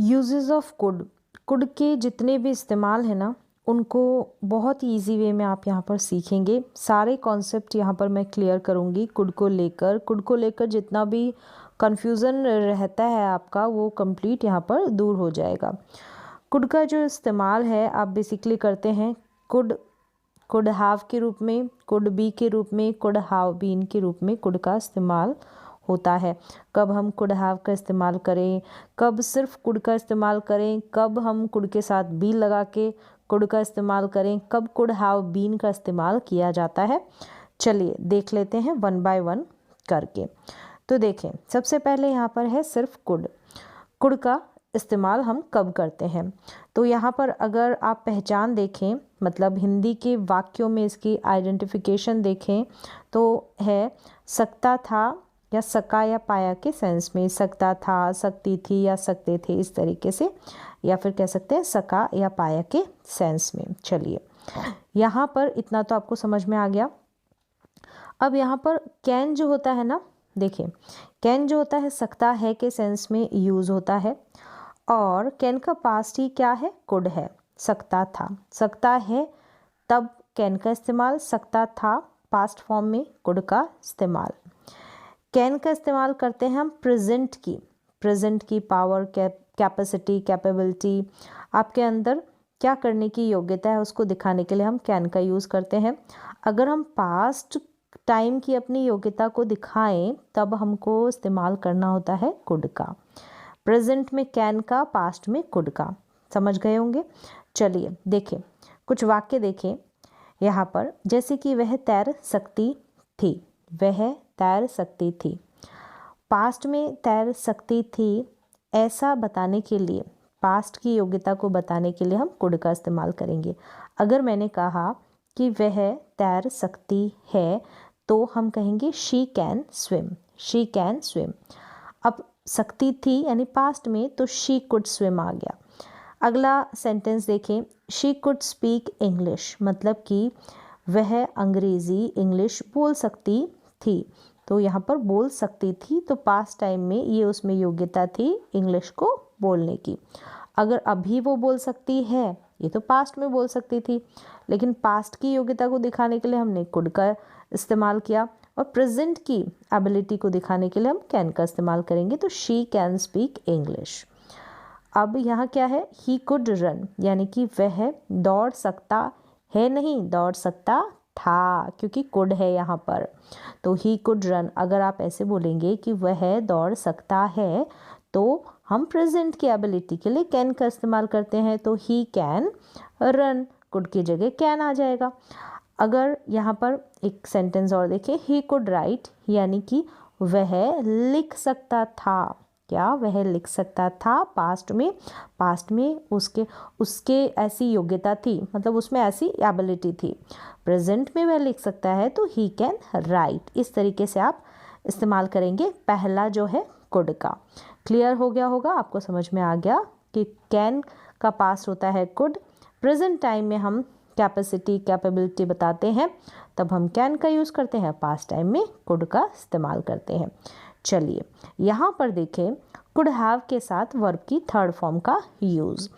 Uses of could. Could के जितने भी इस्तेमाल है ना, उनको बहुत ही ईजी वे में आप यहाँ पर सीखेंगे। सारे कॉन्सेप्ट यहाँ पर मैं क्लियर करूँगी कुड को लेकर जितना भी कन्फ्यूज़न रहता है आपका, वो कंप्लीट यहाँ पर दूर हो जाएगा। कुड का जो इस्तेमाल है आप बेसिकली करते हैं कुड हैव के रूप में, कुड बी के रूप में, कुड हैव बीन के रूप में कुड का इस्तेमाल होता है। कब हम कुड हैव का इस्तेमाल करें, कब सिर्फ कुड का इस्तेमाल करें, कब हम कुड के साथ बी लगा के कुड का इस्तेमाल करें, कब कुड हैव बीन का इस्तेमाल किया जाता है, चलिए देख लेते हैं वन बाय वन करके। तो देखें, सबसे पहले यहाँ पर है सिर्फ कुड का इस्तेमाल हम कब करते हैं। तो यहाँ पर अगर आप पहचान देखें, मतलब हिंदी के वाक्यों में इसकी आइडेंटिफिकेशन देखें, तो है सकता था या सका या पाया के सेंस में, सकता था, सकती थी या सकते थे, इस तरीके से, या फिर कह सकते हैं सका या पाया के सेंस में। चलिए, यहाँ पर इतना तो आपको समझ में आ गया। अब यहाँ पर कैन जो होता है ना, देखिए कैन जो होता है सकता है के सेंस में यूज़ होता है, और कैन का पास्ट ही क्या है, कुड है। सकता था, सकता है तब कैन का इस्तेमाल, सकता था पास्ट फॉर्म में कुड का इस्तेमाल। कैन का इस्तेमाल करते हैं हम प्रेजेंट की पावर, कैपेसिटी, कैपेबिलिटी, आपके अंदर क्या करने की योग्यता है उसको दिखाने के लिए हम कैन का यूज़ करते हैं। अगर हम पास्ट टाइम की अपनी योग्यता को दिखाएं तब हमको इस्तेमाल करना होता है कुड का। प्रेजेंट में कैन का, पास्ट में कुड का, समझ गए होंगे। चलिए देखें, कुछ वाक्य देखें यहाँ पर, जैसे कि वह तैर सकती थी, वह तैर सकती थी। पास्ट में तैर सकती थी, ऐसा बताने के लिए, पास्ट की योग्यता को बताने के लिए हम कुड का इस्तेमाल करेंगे। अगर मैंने कहा कि वह तैर सकती है तो हम कहेंगे she can swim, she can swim. अब सकती थी यानी पास्ट में, तो शी कुड स्विम आ गया। अगला सेंटेंस देखें, शी कुड स्पीक इंग्लिश, मतलब कि वह अंग्रेज़ी, इंग्लिश बोल सकती थी। तो यहाँ पर बोल सकती थी, तो पास्ट टाइम में ये उसमें योग्यता थी इंग्लिश को बोलने की। अगर अभी वो बोल सकती है, ये तो पास्ट में बोल सकती थी, लेकिन पास्ट की योग्यता को दिखाने के लिए हमने कुड का इस्तेमाल किया, और प्रेजेंट की एबिलिटी को दिखाने के लिए हम कैन का इस्तेमाल करेंगे। तो शी कैन स्पीक इंग्लिश। अब यहाँ क्या है, ही कुड रन, यानी कि वह दौड़ सकता है, नहीं दौड़ सकता था, क्योंकि कुड है यहाँ पर। तो ही कुड रन, अगर आप ऐसे बोलेंगे कि वह दौड़ सकता है, तो हम प्रेजेंट की एबिलिटी के लिए कैन का इस्तेमाल करते हैं। तो ही कैन रन, कुड की जगह कैन आ जाएगा। अगर यहाँ पर एक सेंटेंस और देखें, ही कुड राइट, यानी कि वह लिख सकता था। क्या वह लिख सकता था, पास्ट में उसके ऐसी योग्यता थी, मतलब उसमें ऐसी एबिलिटी थी। प्रेजेंट में वह लिख सकता है तो ही कैन राइट। इस तरीके से आप इस्तेमाल करेंगे पहला जो है कुड का। क्लियर हो गया होगा, आपको समझ में आ गया कि कैन का पास्ट होता है कुड, प्रेजेंट टाइम में हम कैपेसिटी, कैपेबिलिटी बताते हैं तब हम कैन का यूज़ करते हैं, पास्ट टाइम में कुड का इस्तेमाल करते हैं। चलिए यहाँ पर देखें, कुड हैव के साथ वर्ब की थर्ड फॉर्म का यूज़।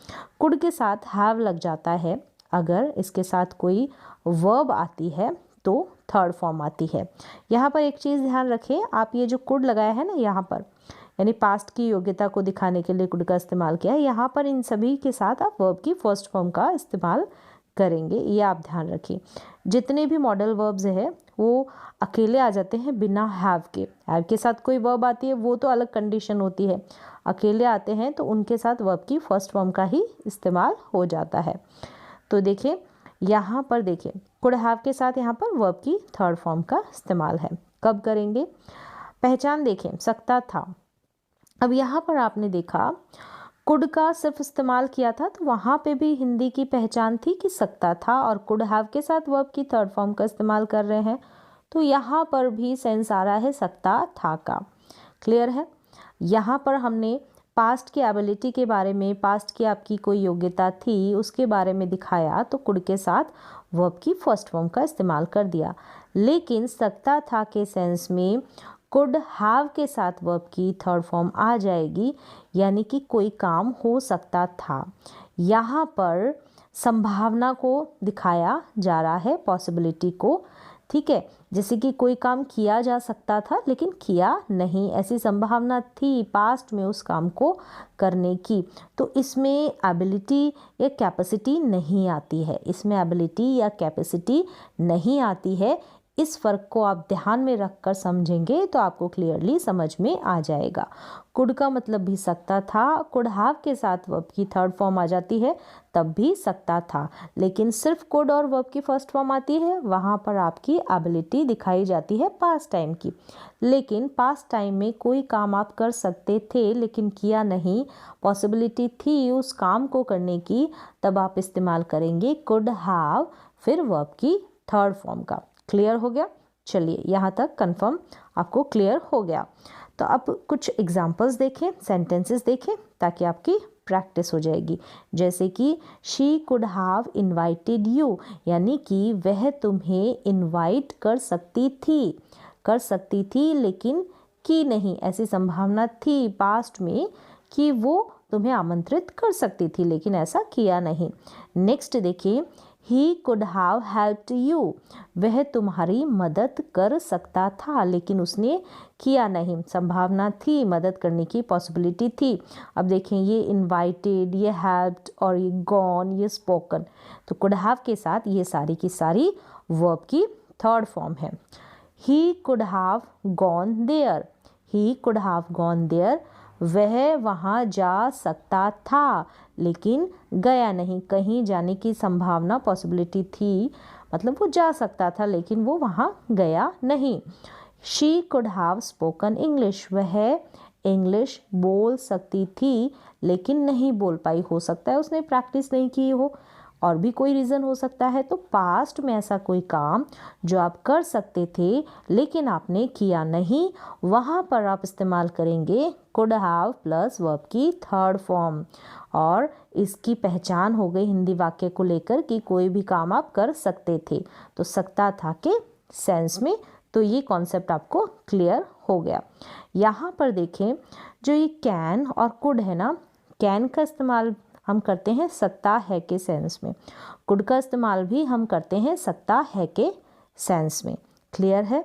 कुड के साथ हैव लग जाता है, अगर इसके साथ कोई वर्ब आती है तो थर्ड फॉर्म आती है। यहाँ पर एक चीज़ ध्यान रखें, आप ये जो कुड लगाया है ना यहाँ पर, यानी पास्ट की योग्यता को दिखाने के लिए कुड का इस्तेमाल किया है, यहाँ पर इन सभी के साथ आप वर्ब की फर्स्ट फॉर्म का इस्तेमाल करेंगे, ये आप ध्यान रखिए। जितने भी मॉडल वर्ब्स है वो अकेले आ जाते हैं बिना हैव के साथ कोई वर्ब आती है वो तो अलग कंडीशन होती है, अकेले आते हैं तो उनके साथ वर्ब की फर्स्ट फॉर्म का ही इस्तेमाल हो जाता है। तो देखिए यहाँ पर देखिए, कुड हैव के साथ यहाँ पर वर्ब की थर्ड फॉर्म का इस्तेमाल है। कब करेंगे, पहचान देखें, सकता था। अब यहाँ पर आपने देखा कुड का सिर्फ इस्तेमाल किया था, तो वहाँ पे भी हिंदी की पहचान थी कि सकता था, और कुड हैव के साथ वर्ब की थर्ड फॉर्म का इस्तेमाल कर रहे हैं, तो यहाँ पर भी सेंस आ रहा है सकता था का। क्लियर है। यहाँ पर हमने पास्ट की एबिलिटी के बारे में, पास्ट की आपकी कोई योग्यता थी उसके बारे में दिखाया, तो कुड के साथ वर्ब की फर्स्ट फॉर्म का इस्तेमाल कर दिया। लेकिन सकता था के सेंस में कुड हैव के साथ वर्ब की थर्ड फॉर्म आ जाएगी, यानी कि कोई काम हो सकता था। यहाँ पर संभावना को दिखाया जा रहा है, पॉसिबिलिटी को, ठीक है। जैसे कि कोई काम किया जा सकता था लेकिन किया नहीं, ऐसी संभावना थी पास्ट में उस काम को करने की। तो इसमें एबिलिटी या कैपेसिटी नहीं आती है, इसमें एबिलिटी या कैपेसिटी नहीं आती है। इस फ़र्क को आप ध्यान में रखकर समझेंगे तो आपको क्लियरली समझ में आ जाएगा। कुड का मतलब भी सकता था, कुड हैव के साथ वर्ब की थर्ड फॉर्म आ जाती है तब भी सकता था, लेकिन सिर्फ कुड और वर्ब की फर्स्ट फॉर्म आती है, वहाँ पर आपकी एबिलिटी दिखाई जाती है पास्ट टाइम की। लेकिन पास्ट टाइम में कोई काम आप कर सकते थे लेकिन किया नहीं, पॉसिबिलिटी थी उस काम को करने की, तब आप इस्तेमाल करेंगे कुड हैव फिर वर्ब की थर्ड फॉर्म का। क्लियर हो गया? चलिए यहाँ तक कंफर्म आपको क्लियर हो गया। तो अब कुछ एग्जांपल्स देखें, सेंटेंसेस देखें ताकि आपकी प्रैक्टिस हो जाएगी। जैसे कि she could have invited you, यानी कि वह तुम्हें इनवाइट कर सकती थी लेकिन की नहीं, ऐसी संभावना थी पास्ट में कि वो तुम्हें आमंत्रित कर सकती थी लेकिन ऐसा किया नहीं। नेक्स्ट देखिए, ही कुड हैव हेल्प्ड यू, वह तुम्हारी मदद कर सकता था लेकिन उसने किया नहीं, संभावना थी मदद करने की, पॉसिबिलिटी थी। अब देखें ये इनवाइटेड, ये हेल्प्ड और ये गॉन, ये स्पोकन, तो कुड हैव के साथ ये सारी की सारी वर्ब की थर्ड फॉर्म है। He could have gone there, he could have gone there, वह वहाँ जा सकता था लेकिन गया नहीं, कहीं जाने की संभावना, पॉसिबिलिटी थी, मतलब वो जा सकता था लेकिन वो वहाँ गया नहीं। She could have spoken English, वह इंग्लिश बोल सकती थी लेकिन नहीं बोल पाई, हो सकता है उसने प्रैक्टिस नहीं की हो, और भी कोई रीज़न हो सकता है। तो पास्ट में ऐसा कोई काम जो आप कर सकते थे लेकिन आपने किया नहीं, वहाँ पर आप इस्तेमाल करेंगे कुड हैव प्लस वर्ब की थर्ड फॉर्म। और इसकी पहचान हो गई हिंदी वाक्य को लेकर कि कोई भी काम आप कर सकते थे, तो सकता था के सेंस में। तो ये कॉन्सेप्ट आपको क्लियर हो गया। यहाँ पर देखें, जो ये कैन और कुड है ना, कैन का इस्तेमाल हम करते हैं सकता है के सेंस में, कुड का इस्तेमाल भी हम करते हैं सकता है के सेंस में। क्लियर है?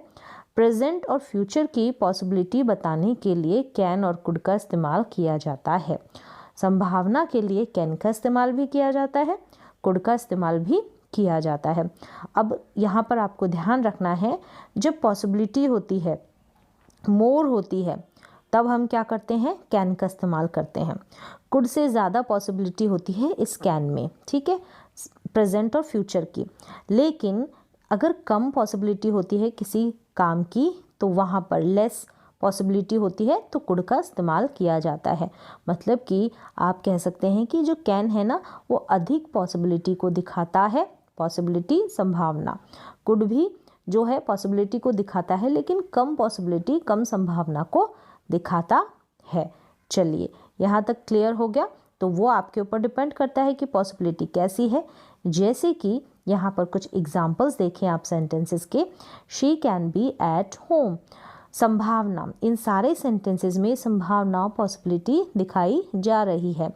प्रेजेंट और फ्यूचर की पॉसिबिलिटी बताने के लिए कैन और कुड का इस्तेमाल किया जाता है। संभावना के लिए कैन का इस्तेमाल भी किया जाता है, कुड का इस्तेमाल भी किया जाता है। अब यहाँ पर आपको ध्यान रखना है, जब पॉसिबिलिटी होती है, मोर होती है, तब हम क्या करते हैं, कैन का इस्तेमाल करते हैं। कुड से ज़्यादा पॉसिबिलिटी होती है इस कैन में, ठीक है, प्रेजेंट और फ्यूचर की। लेकिन अगर कम पॉसिबिलिटी होती है किसी काम की तो वहाँ पर लेस पॉसिबिलिटी होती है तो कुड का इस्तेमाल किया जाता है। मतलब कि आप कह सकते हैं कि जो कैन है ना, वो अधिक पॉसिबिलिटी को दिखाता है, पॉसिबिलिटी संभावना। कुड भी जो है पॉसिबिलिटी को दिखाता है लेकिन कम पॉसिबिलिटी, कम संभावना को दिखाता है। चलिए यहाँ तक क्लियर हो गया। तो वो आपके ऊपर डिपेंड करता है कि पॉसिबिलिटी कैसी है। जैसे कि यहाँ पर कुछ एग्जांपल्स देखें आप सेंटेंसेस के। She can be at home, संभावना, इन सारे सेंटेंसेस में संभावना, पॉसिबिलिटी दिखाई जा रही है,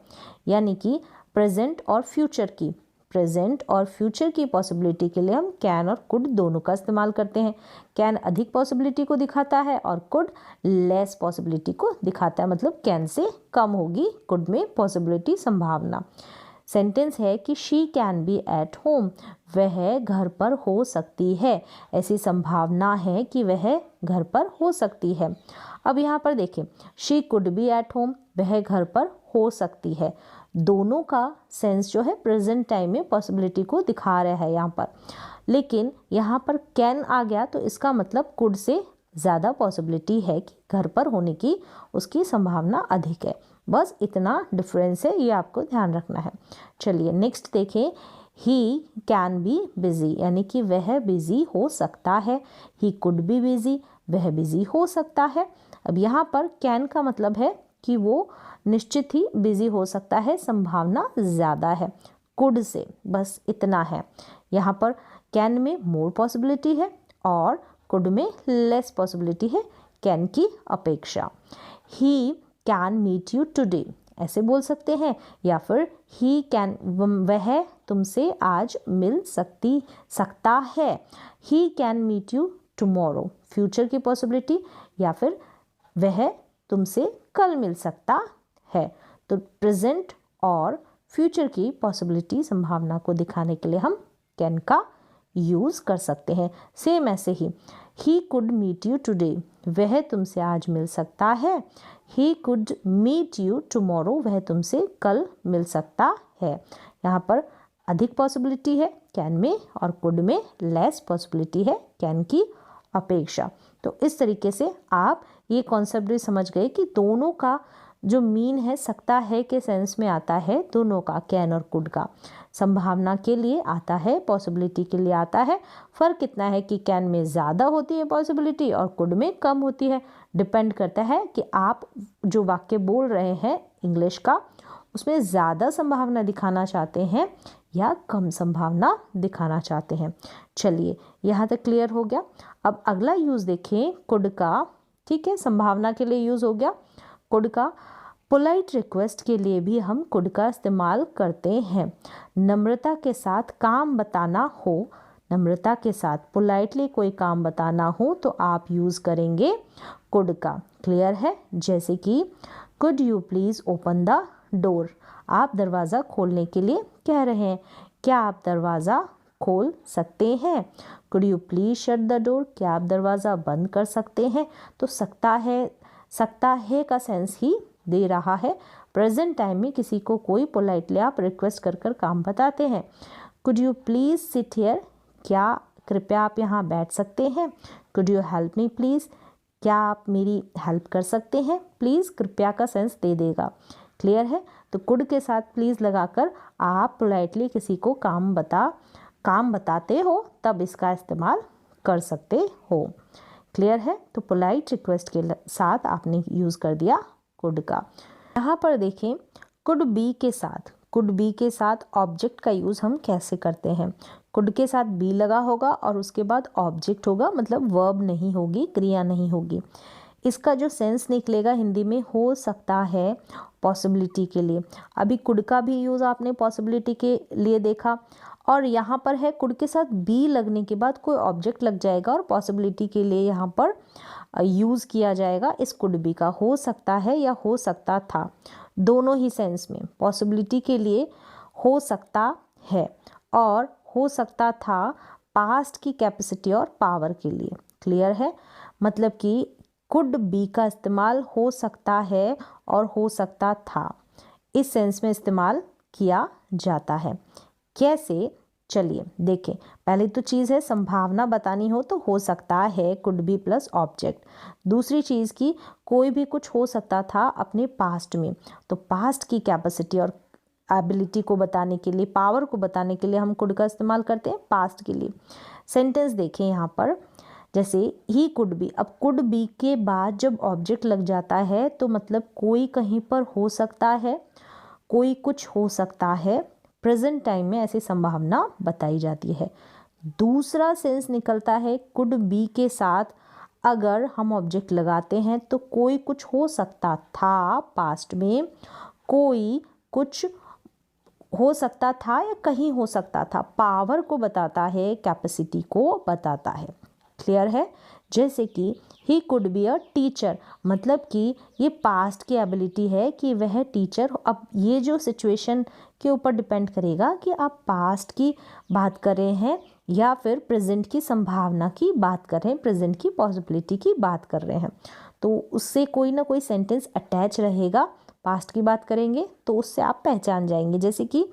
यानी कि प्रेजेंट और फ्यूचर की। प्रेजेंट और फ्यूचर की पॉसिबिलिटी के लिए हम कैन और कुड दोनों का इस्तेमाल करते हैं। कैन अधिक पॉसिबिलिटी को दिखाता है और कुड लेस पॉसिबिलिटी को दिखाता है, मतलब कैन से कम होगी कुड में पॉसिबिलिटी, संभावना। सेंटेंस है कि she can be at home, वह घर पर हो सकती है, ऐसी संभावना है कि वह घर पर हो सकती है। अब यहाँ पर देखें, she could be at home, वह घर पर हो सकती है, दोनों का सेंस जो है प्रेजेंट टाइम में पॉसिबिलिटी को दिखा रहा है यहाँ पर। लेकिन यहाँ पर कैन आ गया तो इसका मतलब कुड से ज़्यादा पॉसिबिलिटी है कि घर पर होने की उसकी संभावना अधिक है। बस इतना डिफरेंस है, ये आपको ध्यान रखना है। चलिए नेक्स्ट देखें, ही कैन बी बिजी, यानी कि वह बिजी हो सकता है। ही कुड बी बिजी, वह बिजी हो सकता है। अब यहाँ पर कैन का मतलब है कि वो निश्चित ही बिजी हो सकता है, संभावना ज़्यादा है कुड से, बस इतना है। यहाँ पर कैन में मोर पॉसिबिलिटी है और कुड में लेस पॉसिबिलिटी है कैन की अपेक्षा। He can meet you today, ऐसे बोल सकते हैं, या फिर ही कैन, वह तुमसे आज मिल सकता है, he can meet you tomorrow, future की पॉसिबिलिटी, या फिर वह तुमसे कल मिल सकता है। तो प्रेजेंट और फ्यूचर की पॉसिबिलिटी, संभावना को दिखाने के लिए हम कैन का यूज़ कर सकते हैं। सेम ऐसे he could meet you today, वह तुमसे आज मिल सकता है, he could meet you tomorrow, वह तुमसे कल मिल सकता है। यहाँ पर अधिक पॉसिबिलिटी है कैन में और कुड में लेस पॉसिबिलिटी है कैन की अपेक्षा। तो इस तरीके से आप ये कॉन्सेप्ट भी समझ गए कि दोनों का जो मीन है सकता है के सेंस में आता है, दोनों का, कैन और कुड का। संभावना के लिए आता है, पॉसिबिलिटी के लिए आता है। फ़र्क कितना है कि कैन में ज़्यादा होती है पॉसिबिलिटी और कुड में कम होती है। डिपेंड करता है कि आप जो वाक्य बोल रहे हैं इंग्लिश का, उसमें ज़्यादा संभावना दिखाना चाहते हैं या कम संभावना दिखाना चाहते हैं। चलिए, यहाँ तक क्लियर हो गया। अब अगला यूज़ देखें कुड का। ठीक है, संभावना के लिए यूज़ हो गया कुड का। पोलाइट रिक्वेस्ट के लिए भी हम कुड का इस्तेमाल करते हैं। नम्रता के साथ काम बताना हो, नम्रता के साथ पोलाइटली कोई काम बताना हो तो आप यूज़ करेंगे कुड का। क्लियर है? जैसे कि could you please open the door, आप दरवाज़ा खोलने के लिए कह रहे हैं, क्या आप दरवाज़ा खोल सकते हैं? Could you please shut the door, क्या आप दरवाज़ा बंद कर सकते हैं? तो सकता है का सेंस ही दे रहा है। प्रेजेंट टाइम में किसी को कोई पोलाइटली आप रिक्वेस्ट कर कर काम बताते हैं। Could you please sit here, क्या कृपया आप यहाँ बैठ सकते हैं? Could you help me please, क्या आप मेरी हेल्प कर सकते हैं? प्लीज़ कृपया का सेंस दे देगा। क्लियर है? तो कुड के साथ प्लीज़ लगाकर आप पोलाइटली किसी को काम बताते हो तब इसका इस्तेमाल कर सकते हो। क्लियर है? तो पोलाइट रिक्वेस्ट के साथ आपने यूज़ कर दिया कुड का। यहाँ पर देखें कुड बी के साथ ऑब्जेक्ट का यूज़ हम कैसे करते हैं। कुड के साथ बी लगा होगा और उसके बाद ऑब्जेक्ट होगा, मतलब वर्ब नहीं होगी, क्रिया नहीं होगी। इसका जो सेंस निकलेगा हिंदी में हो सकता है पॉसिबिलिटी के लिए। अभी कुड का भी यूज़ आपने पॉसिबिलिटी के लिए देखा और यहाँ पर है कुड के साथ बी लगने के बाद कोई ऑब्जेक्ट लग जाएगा और पॉसिबिलिटी के लिए यहाँ पर यूज़ किया जाएगा इस कुड बी का। हो सकता है या हो सकता था, दोनों ही सेंस में। पॉसिबिलिटी के लिए हो सकता है और हो सकता था पास्ट की कैपेसिटी और पावर के लिए। क्लियर है? मतलब कि कुड बी का इस्तेमाल हो सकता है और हो सकता था इस सेंस में इस्तेमाल किया जाता है। कैसे? चलिए देखें। पहली तो चीज़ है संभावना बतानी हो सकता है कुड बी प्लस ऑब्जेक्ट। दूसरी चीज़ की कोई भी कुछ हो सकता था अपने पास्ट में, तो पास्ट की कैपेसिटी और एबिलिटी को बताने के लिए, पावर को बताने के लिए हम कुड का इस्तेमाल करते हैं पास्ट के लिए। सेंटेंस देखें यहाँ पर, जैसे ही कुड बी। अब कुड बी के बाद जब ऑब्जेक्ट लग जाता है तो मतलब कोई कहीं पर हो सकता है, कोई कुछ हो सकता है। प्रेजेंट टाइम में ऐसी संभावना बताई जाती है। दूसरा सेंस निकलता है कुड बी के साथ अगर हम ऑब्जेक्ट लगाते हैं तो कोई कुछ हो सकता था पास्ट में, कोई कुछ हो सकता था या कहीं हो सकता था। पावर को बताता है, कैपेसिटी को बताता है। क्लियर है? जैसे कि he could be a teacher, मतलब कि ये पास्ट की एबिलिटी है कि वह टीचर। अब ये जो सिचुएशन के ऊपर डिपेंड करेगा कि आप पास्ट की बात कर रहे हैं या फिर प्रेजेंट की संभावना की बात कर रहे हैं, प्रेजेंट की पॉसिबिलिटी की बात कर रहे हैं। तो उससे कोई ना कोई सेंटेंस अटैच रहेगा। पास्ट की बात करेंगे तो उससे आप पहचान जाएंगे। जैसे कि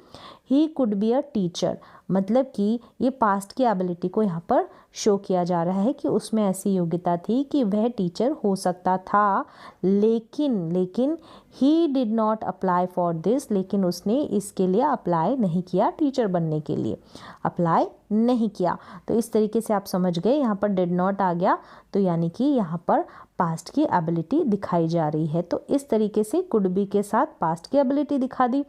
he could be a teacher, मतलब कि ये पास्ट की एबिलिटी को यहाँ पर शो किया जा रहा है कि उसमें ऐसी योग्यता थी कि वह टीचर हो सकता था, लेकिन he did not apply for this, लेकिन उसने इसके लिए अप्लाई नहीं किया, टीचर बनने के लिए अप्लाई नहीं किया। तो इस तरीके से आप समझ गए, यहाँ पर डिड नॉट आ गया तो यानी कि यहाँ पर पास्ट की एबिलिटी दिखाई जा रही है। तो इस तरीके से कुड बी के साथ पास्ट की एबिलिटी दिखा दी।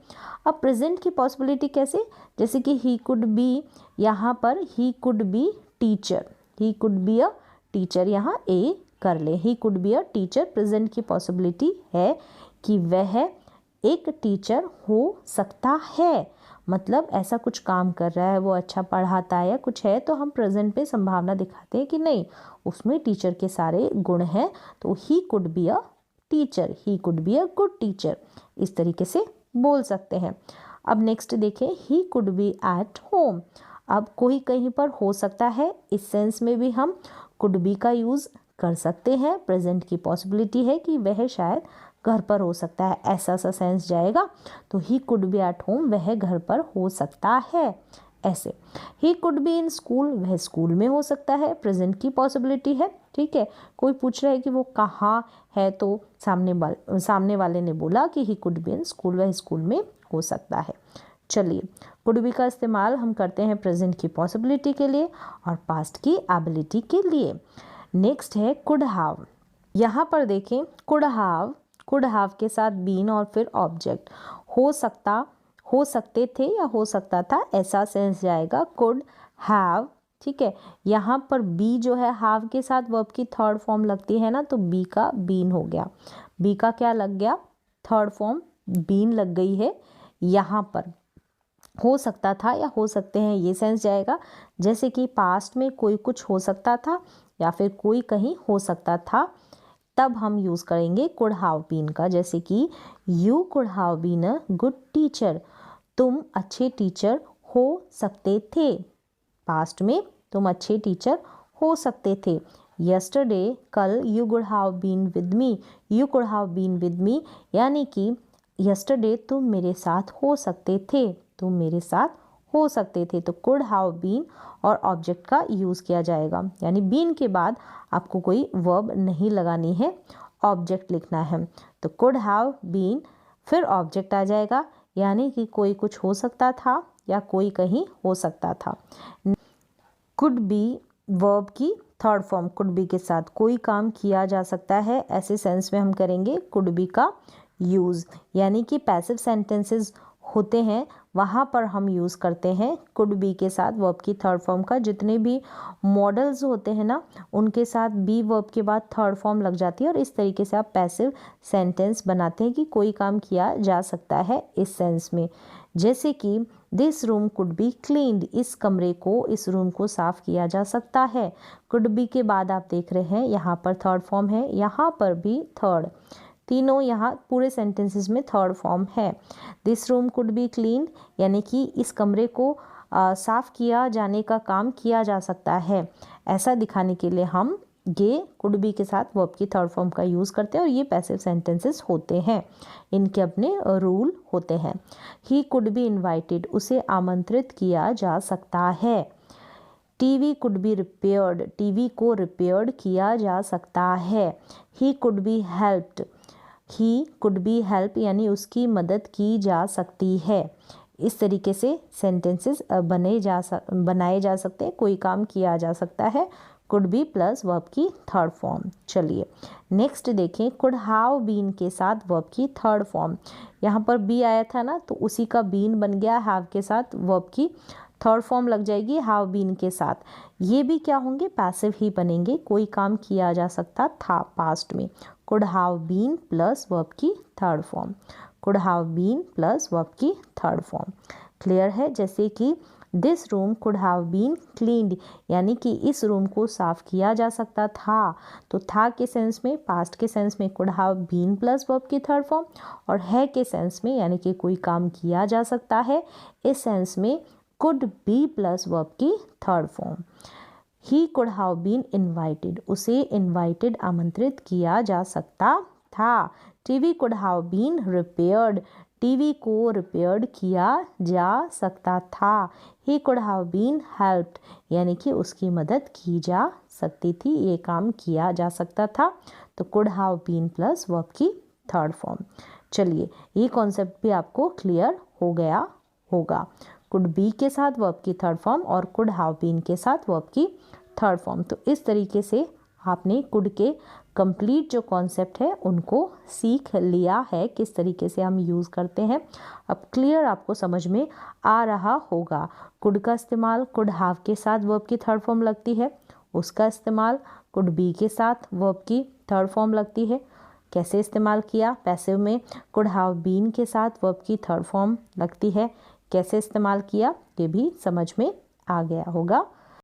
अब प्रेजेंट की पॉसिबिलिटी कैसे? जैसे कि ही कुड बी, यहाँ पर he could be teacher, he could be a teacher, यहाँ ए कर ले। He could be a teacher present की पॉसिबिलिटी है कि वह एक टीचर हो सकता है, मतलब ऐसा कुछ काम कर रहा है, वो अच्छा पढ़ाता है या कुछ है, तो हम प्रेजेंट पे संभावना दिखाते हैं कि नहीं उसमें टीचर के सारे गुण हैं, तो he could be a teacher, he could be a good teacher, इस तरीके से बोल सकते हैं। अब नेक्स्ट देखें, he could be at home. अब कोई कहीं पर हो सकता है, इस सेंस में भी हम कुड बी का यूज़ कर सकते हैं। प्रेजेंट की पॉसिबिलिटी है कि वह शायद घर पर हो सकता है, ऐसा सा सेंस जाएगा, तो he could be at home, वह घर पर हो सकता है। ऐसे he could be in school, वह स्कूल में हो सकता है, प्रेजेंट की पॉसिबिलिटी है। ठीक है, कोई पूछ रहा है कि वो कहाँ है, तो सामने वाले ने बोला कि he could be in school, वह स्कूल में हो सकता है। चलिए, कुड बी का इस्तेमाल हम करते हैं प्रेजेंट की पॉसिबिलिटी के लिए और पास्ट की एबिलिटी के लिए। नेक्स्ट है कुड हैव। यहाँ पर देखें, कुड हैव के साथ बीन और फिर ऑब्जेक्ट, हो सकते थे या हो सकता था, ऐसा सेंस जाएगा कुड हैव। ठीक है, यहाँ पर बी जो है हैव के साथ वर्ब की थर्ड फॉर्म लगती है ना, तो बी का बीन हो गया, बी का क्या लग गया, थर्ड फॉर्म बीन लग गई है। यहाँ पर हो सकता था या हो सकते हैं, ये सेंस जाएगा, जैसे कि पास्ट में कोई कुछ हो सकता था या फिर कोई कहीं हो सकता था, तब हम यूज़ करेंगे कुड हैव बीन का, जैसे कि you could have been a good teacher, तुम अच्छे टीचर हो सकते थे, पास्ट में तुम अच्छे टीचर हो सकते थे। यस्टरडे, कल, you could have been with me, you could have been with me, यानी कि यस्टरडे तुम मेरे साथ हो सकते थे, तुम मेरे साथ हो सकते थे, तो कुड हैव बीन और ऑब्जेक्ट का यूज़ किया जाएगा, यानी बीन के बाद आपको कोई वर्ब नहीं लगानी है, ऑब्जेक्ट लिखना है, तो कुड हैव बीन फिर ऑब्जेक्ट आ जाएगा, यानी कि कोई कुछ हो सकता था या कोई कहीं हो सकता था। कुड बी वर्ब की थर्ड फॉर्म, कुड बी के साथ कोई काम किया जा सकता है, ऐसे सेंस में हम करेंगे कुड बी का यूज़, यानी कि पैसिव सेंटेंसेस होते हैं वहाँ पर हम यूज़ करते हैं कुड बी के साथ वर्ब की थर्ड फॉर्म का। जितने भी मॉडल्स होते हैं ना, उनके साथ बी वर्ब के बाद थर्ड फॉर्म लग जाती है और इस तरीके से आप पैसिव सेंटेंस बनाते हैं कि कोई काम किया जा सकता है इस सेंस में। जैसे कि this room could be cleaned, इस कमरे को, इस रूम को साफ़ किया जा सकता है। कुड बी के बाद आप देख रहे हैं यहाँ पर थर्ड फॉर्म है, यहाँ पर भी थर्ड, तीनों यहाँ पूरे सेंटेंसेस में थर्ड फॉर्म है। This room could be clean, यानी कि इस कमरे को साफ़ किया जाने का काम किया जा सकता है, ऐसा दिखाने के लिए हम ये कुड बी के साथ वर्ब की थर्ड फॉर्म का यूज़ करते हैं और ये पैसिव सेंटेंसेस होते हैं, इनके अपने रूल होते हैं। ही कुड बी इन्वाइटेड, उसे आमंत्रित किया जा सकता है। TV could be repaired, TV को रिपेयर्ड किया जा सकता है। He could be helped, he could be help, यानी उसकी मदद की जा सकती है। इस तरीके से सेंटेंसेस बनाए जा सकते हैं, कोई काम किया जा सकता है, कुड बी प्लस वर्ब की थर्ड फॉर्म। चलिए नेक्स्ट देखें, कुड हैव बीन के साथ वर्ब की थर्ड फॉर्म, यहाँ पर बी आया था ना, तो उसी का बीन बन गया, हैव के साथ वर्ब की थर्ड फॉर्म लग जाएगी हैव बीन के साथ। ये भी क्या होंगे, पैसिव ही बनेंगे, कोई काम किया जा सकता था पास्ट में, could have been plus verb की third form, could have been plus verb की थर्ड फॉर्म। क्लियर है, जैसे कि this room could have been cleaned, यानी कि इस रूम को साफ किया जा सकता था, तो था के सेंस में, पास्ट के सेंस में could have been plus verb की थर्ड फॉर्म, और है के सेंस में यानी कि कोई काम किया जा सकता है, इस सेंस में कुड बी प्लस वर्ब की third form. He could have been invited, उसे इन्वाइटेड आमंत्रित किया जा सकता था। TV could have been repaired, TV को रिपेयर्ड किया जा सकता था। He could have been helped, यानी कि उसकी मदद की जा सकती थी, ये काम किया जा सकता था, तो could have been plus verb की थर्ड फॉर्म। चलिए ये कॉन्सेप्ट भी आपको क्लियर हो गया होगा, कुड बी के साथ वर्ब की थर्ड फॉर्म और कुड हैव बीन के साथ वर्ब की थर्ड फॉर्म। तो इस तरीके से आपने कुड के कंप्लीट जो कॉन्सेप्ट है उनको सीख लिया है, किस तरीके से हम यूज़ करते हैं। अब क्लियर आपको समझ में आ रहा होगा। कुड का इस्तेमाल कुड हैव के साथ वर्ब की थर्ड फॉर्म लगती है, उसका इस्तेमाल कुड बी के साथ वर्ब की थर्ड फॉर्म लगती है, कैसे इस्तेमाल किया, पैसिव में कुड हैव बीन के साथ वर्ब की थर्ड फॉर्म लगती है, कैसे इस्तेमाल किया ये भी समझ में आ गया होगा